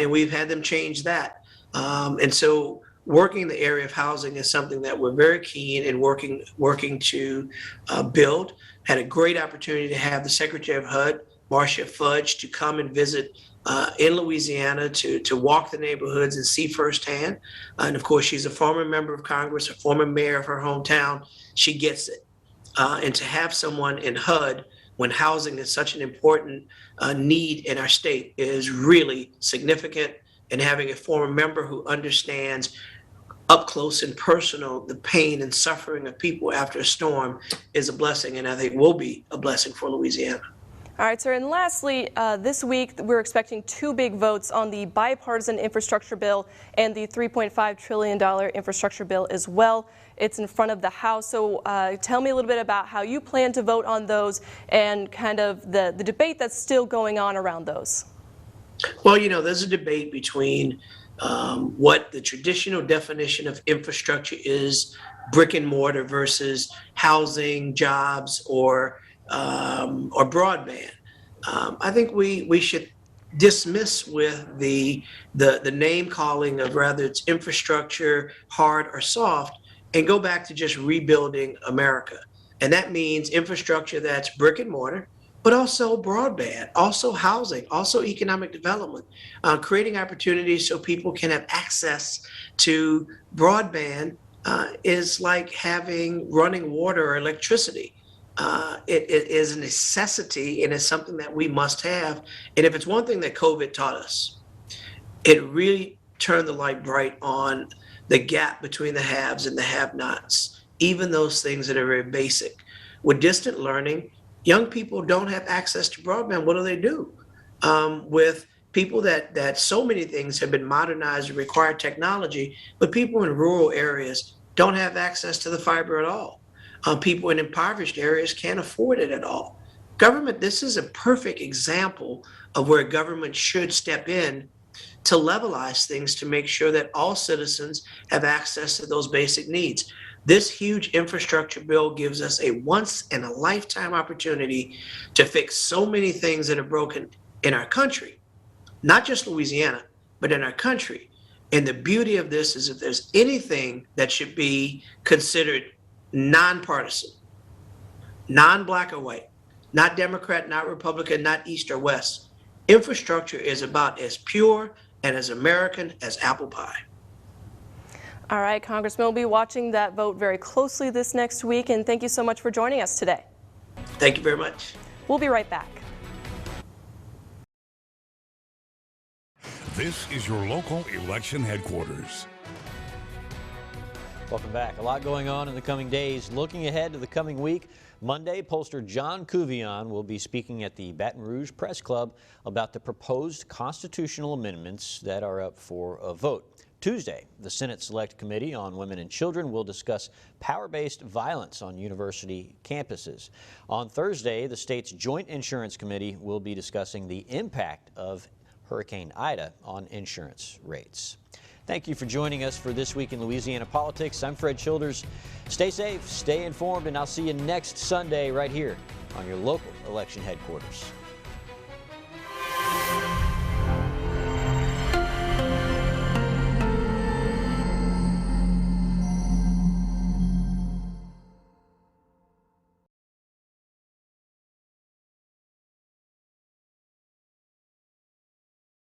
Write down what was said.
and we've had them change that. And so working in the area of housing is something that we're very keen in working to build. Had a great opportunity to have the Secretary of HUD, Marcia Fudge, to come and visit in Louisiana to walk the neighborhoods and see firsthand. And of course, she's a former member of Congress, a former mayor of her hometown. She gets it. And to have someone in HUD when housing is such an important need in our state is really significant. And having a former member who understands up close and personal the pain and suffering of people after a storm is a blessing, and I think will be a blessing for Louisiana. All right, sir. And lastly, this week we're expecting two big votes on the bipartisan infrastructure bill and the $3.5 trillion infrastructure bill as well. It's in front of the House. So tell me a little bit about how you plan to vote on those and kind of the debate that's still going on around those. Well, you know, there's a debate between what the traditional definition of infrastructure is, brick and mortar versus housing, jobs, or broadband. I think we should dismiss with the name calling of whether it's infrastructure, hard or soft, and go back to just rebuilding America. And that means infrastructure that's brick and mortar, but also broadband, also housing, also economic development, creating opportunities so people can have access to broadband is like having running water or electricity. It is a necessity, and it's something that we must have. And if it's one thing that COVID taught us, it really turned the light bright on the gap between the haves and the have-nots, even those things that are very basic. With distant learning, young people don't have access to broadband. What do? With people that so many things have been modernized and require technology, but people in rural areas don't have access to the fiber at all. People in impoverished areas can't afford it at all. Government, this is a perfect example of where government should step in to levelize things to make sure that all citizens have access to those basic needs. This huge infrastructure bill gives us a once in a lifetime opportunity to fix so many things that are broken in our country, not just Louisiana, but in our country. And the beauty of this is if there's anything that should be considered nonpartisan, non-black or white, not Democrat, not Republican, not East or West, infrastructure is about as pure and as American as apple pie. All right, Congressman, we'll be watching that vote very closely this next week, and thank you so much for joining us today. Thank you very much. We'll be right back. This is your local election headquarters. Welcome back. A lot going on in the coming days. Looking ahead to the coming week, Monday, pollster John Couvion will be speaking at the Baton Rouge Press Club about the proposed constitutional amendments that are up for a vote. Tuesday, the Senate Select Committee on Women and Children will discuss power-based violence on university campuses. On Thursday, the state's Joint Insurance Committee will be discussing the impact of Hurricane Ida on insurance rates. Thank you for joining us for This Week in Louisiana Politics. I'm Fred Childers. Stay safe, stay informed, and I'll see you next Sunday right here on your local election headquarters.